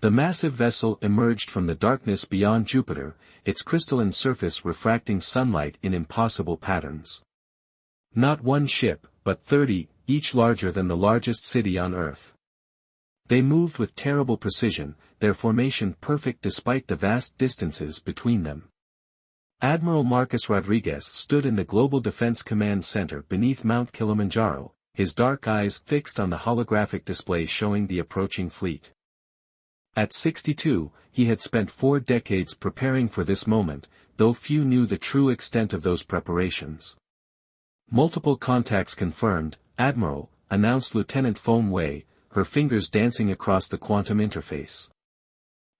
The massive vessel emerged from the darkness beyond Jupiter, its crystalline surface refracting sunlight in impossible patterns. Not one ship, but 30, each larger than the largest city on Earth. They moved with terrible precision, their formation perfect despite the vast distances between them. Admiral Marcus Rodriguez stood in the Global Defense Command Center beneath Mount Kilimanjaro, his dark eyes fixed on the holographic display showing the approaching fleet. At 62, he had spent 4 decades preparing for this moment, though few knew the true extent of those preparations. Multiple contacts confirmed, Admiral, announced Lieutenant Feng Wei, her fingers dancing across the quantum interface.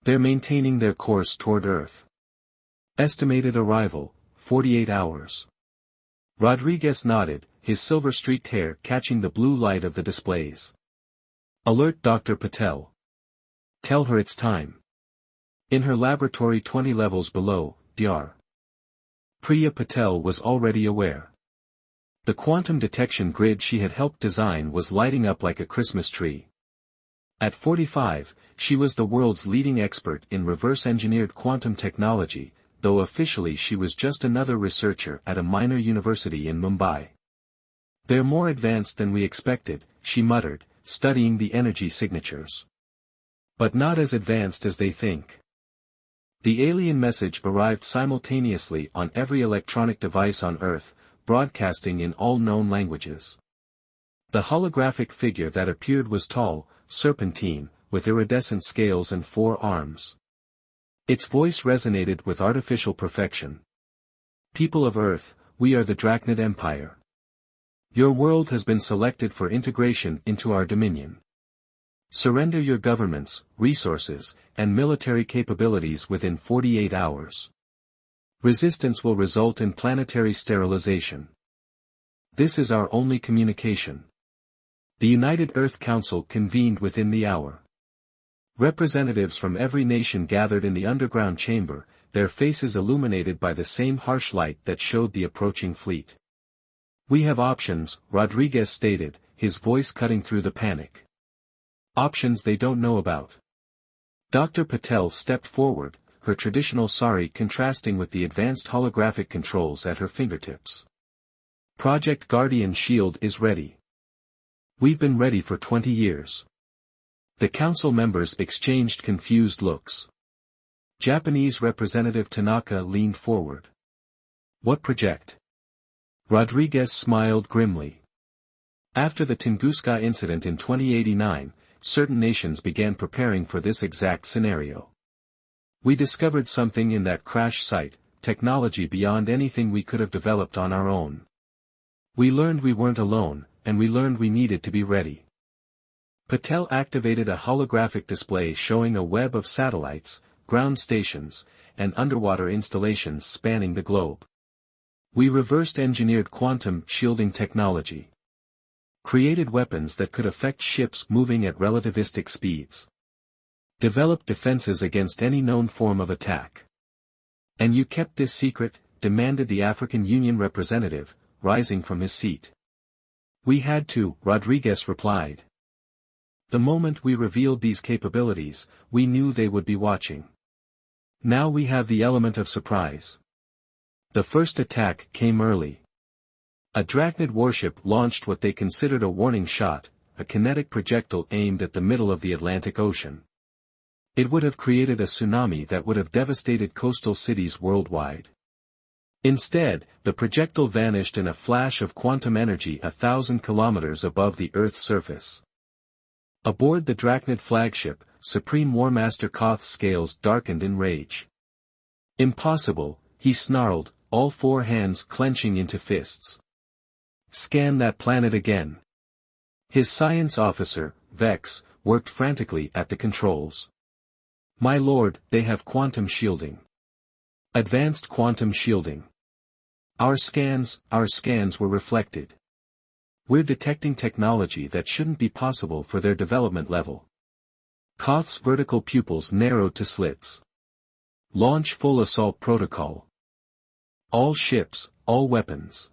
They're maintaining their course toward Earth. Estimated arrival, 48 hours. Rodriguez nodded, his silver-streaked hair catching the blue light of the displays. Alert Dr. Patel. Tell her it's time. In her laboratory 20 levels below, Dr. Priya Patel was already aware. The quantum detection grid she had helped design was lighting up like a Christmas tree. At 45, she was the world's leading expert in reverse-engineered quantum technology, though officially she was just another researcher at a minor university in Mumbai. They're more advanced than we expected, she muttered, studying the energy signatures. But not as advanced as they think. The alien message arrived simultaneously on every electronic device on Earth, broadcasting in all known languages. The holographic figure that appeared was tall, serpentine, with iridescent scales and 4 arms. Its voice resonated with artificial perfection. People of Earth, we are the Drachnid Empire. Your world has been selected for integration into our dominion. Surrender your governments, resources, and military capabilities within 48 hours. Resistance will result in planetary sterilization. This is our only communication. The United Earth Council convened within the hour. Representatives from every nation gathered in the underground chamber, their faces illuminated by the same harsh light that showed the approaching fleet. We have options, Rodriguez stated, his voice cutting through the panic. Options they don't know about. Dr. Patel stepped forward, her traditional sari contrasting with the advanced holographic controls at her fingertips. Project Guardian Shield is ready. We've been ready for 20 years. The council members exchanged confused looks. Japanese Representative Tanaka leaned forward. What project? Rodriguez smiled grimly. After the Tunguska incident in 2089, certain nations began preparing for this exact scenario. We discovered something in that crash site, technology beyond anything we could have developed on our own. We learned we weren't alone, and we learned we needed to be ready. Patel activated a holographic display showing a web of satellites, ground stations, and underwater installations spanning the globe. We reversed-engineered quantum shielding technology. Created weapons that could affect ships moving at relativistic speeds. Developed defenses against any known form of attack. And you kept this secret, demanded the African Union representative, rising from his seat. We had to, Rodriguez replied. The moment we revealed these capabilities, we knew they would be watching. Now we have the element of surprise. The first attack came early. A Drachnid warship launched what they considered a warning shot, a kinetic projectile aimed at the middle of the Atlantic Ocean. It would have created a tsunami that would have devastated coastal cities worldwide. Instead, the projectile vanished in a flash of quantum energy 1,000 kilometers above the Earth's surface. Aboard the Drachnid flagship, Supreme War Master Koth's scales darkened in rage. Impossible, he snarled, all 4 hands clenching into fists. Scan that planet again. His science officer, Vex, worked frantically at the controls. My lord, they have quantum shielding. Advanced quantum shielding. Our scans were reflected. We're detecting technology that shouldn't be possible for their development level. Koth's vertical pupils narrowed to slits. Launch full assault protocol. All ships, all weapons.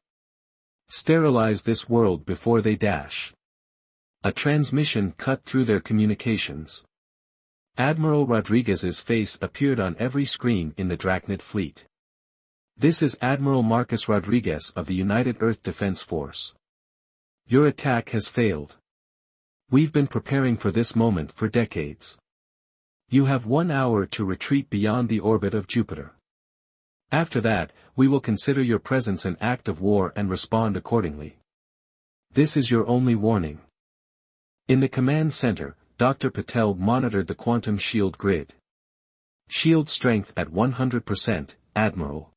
Sterilize this world before they dash. A transmission cut through their communications. Admiral Rodriguez's face appeared on every screen in the Drachnid fleet. This is Admiral Marcus Rodriguez of the United Earth Defense Force. Your attack has failed. We've been preparing for this moment for decades. You have 1 hour to retreat beyond the orbit of Jupiter. After that, we will consider your presence an act of war and respond accordingly. This is your only warning. In the command center, Dr. Patel monitored the quantum shield grid. Shield strength at 100%, Admiral.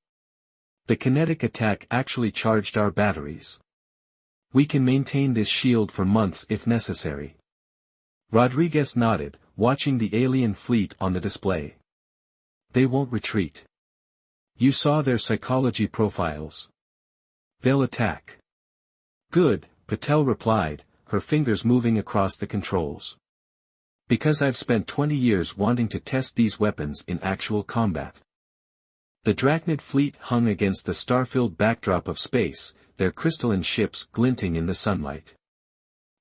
The kinetic attack actually charged our batteries. We can maintain this shield for months if necessary. Rodriguez nodded, watching the alien fleet on the display. They won't retreat. You saw their psychology profiles. They'll attack. Good, Patel replied, her fingers moving across the controls. Because I've spent 20 years wanting to test these weapons in actual combat. The Drachnid fleet hung against the star-filled backdrop of space, their crystalline ships glinting in the sunlight.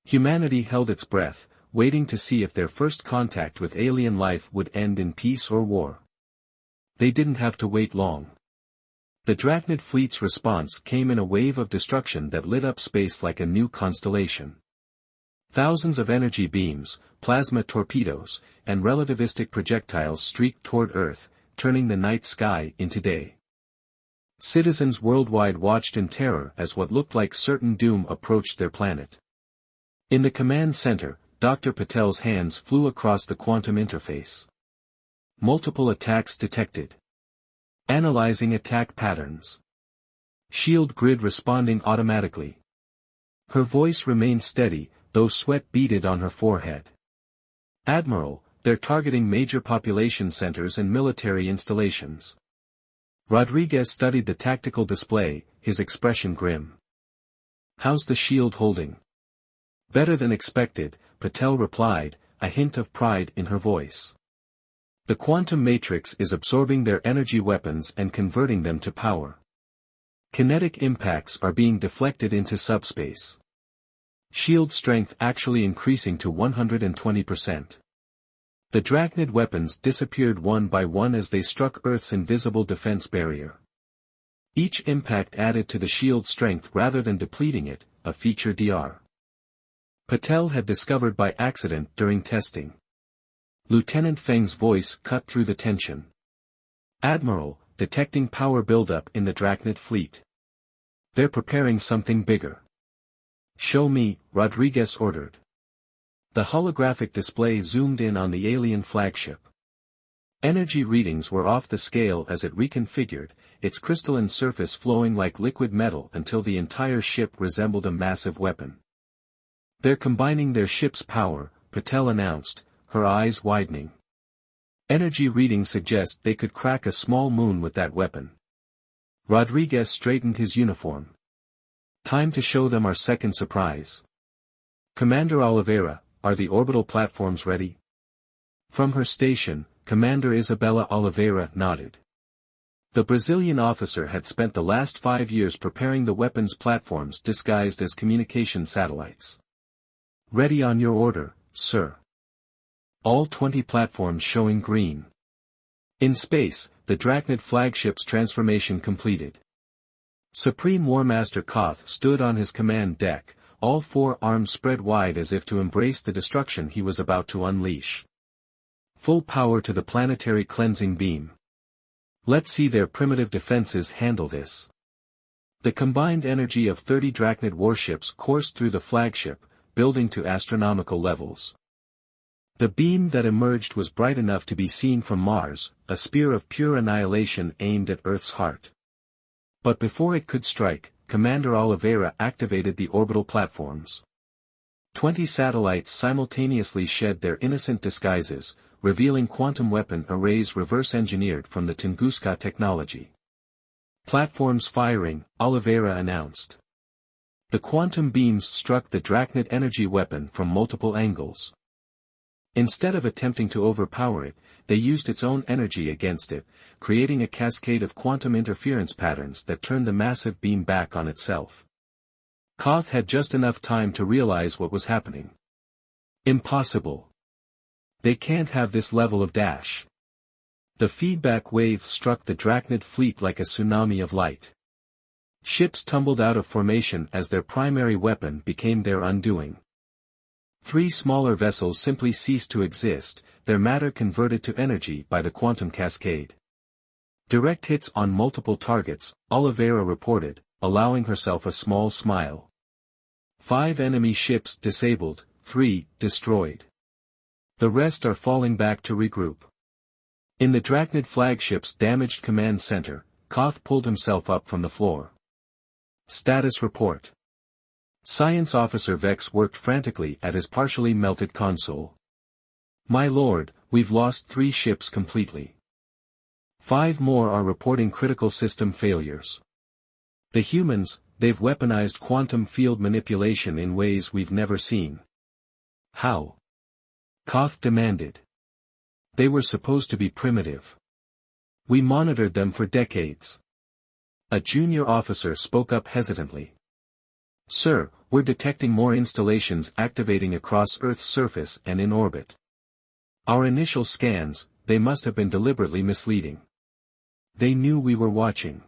Humanity held its breath, waiting to see if their first contact with alien life would end in peace or war. They didn't have to wait long. The Drachnid fleet's response came in a wave of destruction that lit up space like a new constellation. Thousands of energy beams, plasma torpedoes, and relativistic projectiles streaked toward Earth, turning the night sky into day. Citizens worldwide watched in terror as what looked like certain doom approached their planet. In the command center, Dr. Patel's hands flew across the quantum interface. Multiple attacks detected. Analyzing attack patterns. Shield grid responding automatically. Her voice remained steady, though sweat beaded on her forehead. Admiral, they're targeting major population centers and military installations. Rodriguez studied the tactical display, his expression grim. How's the shield holding? Better than expected, Patel replied, a hint of pride in her voice. The quantum matrix is absorbing their energy weapons and converting them to power. Kinetic impacts are being deflected into subspace. Shield strength actually increasing to 120%. The Drachnid weapons disappeared one by one as they struck Earth's invisible defense barrier. Each impact added to the shield strength rather than depleting it, a feature Dr. Patel had discovered by accident during testing. Lieutenant Feng's voice cut through the tension. Admiral, detecting power buildup in the Drachnid fleet. They're preparing something bigger. Show me, Rodriguez ordered. The holographic display zoomed in on the alien flagship. Energy readings were off the scale as it reconfigured, its crystalline surface flowing like liquid metal until the entire ship resembled a massive weapon. They're combining their ship's power, Patel announced, her eyes widening. Energy readings suggest they could crack a small moon with that weapon. Rodriguez straightened his uniform. Time to show them our second surprise. Commander Oliveira, are the orbital platforms ready? From her station, Commander Isabella Oliveira nodded. The Brazilian officer had spent the last 5 years preparing the weapons platforms disguised as communication satellites. Ready on your order, sir. All 20 platforms showing green. In space, the Drachnid flagship's transformation completed. Supreme War Master Koth stood on his command deck, all 4 arms spread wide as if to embrace the destruction he was about to unleash. Full power to the planetary cleansing beam. Let's see their primitive defenses handle this. The combined energy of 30 Drachnid warships coursed through the flagship, building to astronomical levels. The beam that emerged was bright enough to be seen from Mars, a spear of pure annihilation aimed at Earth's heart. But before it could strike, Commander Oliveira activated the orbital platforms. 20 satellites simultaneously shed their innocent disguises, revealing quantum weapon arrays reverse-engineered from the Tunguska technology. Platforms firing, Oliveira announced. The quantum beams struck the Drachnid energy weapon from multiple angles. Instead of attempting to overpower it, they used its own energy against it, creating a cascade of quantum interference patterns that turned the massive beam back on itself. Koth had just enough time to realize what was happening. Impossible. They can't have this level of dash. The feedback wave struck the Drachnid fleet like a tsunami of light. Ships tumbled out of formation as their primary weapon became their undoing. 3 smaller vessels simply ceased to exist, their matter converted to energy by the quantum cascade. Direct hits on multiple targets, Oliveira reported, allowing herself a small smile. 5 enemy ships disabled, 3 destroyed. The rest are falling back to regroup. In the Drachnid flagship's damaged command center, Koth pulled himself up from the floor. Status report. Science Officer Vex worked frantically at his partially melted console. My lord, we've lost 3 ships completely. 5 more are reporting critical system failures. The humans, they've weaponized quantum field manipulation in ways we've never seen. How? Koth demanded. They were supposed to be primitive. We monitored them for decades. A junior officer spoke up hesitantly. Sir, we're detecting more installations activating across Earth's surface and in orbit. Our initial scans, they must have been deliberately misleading. They knew we were watching.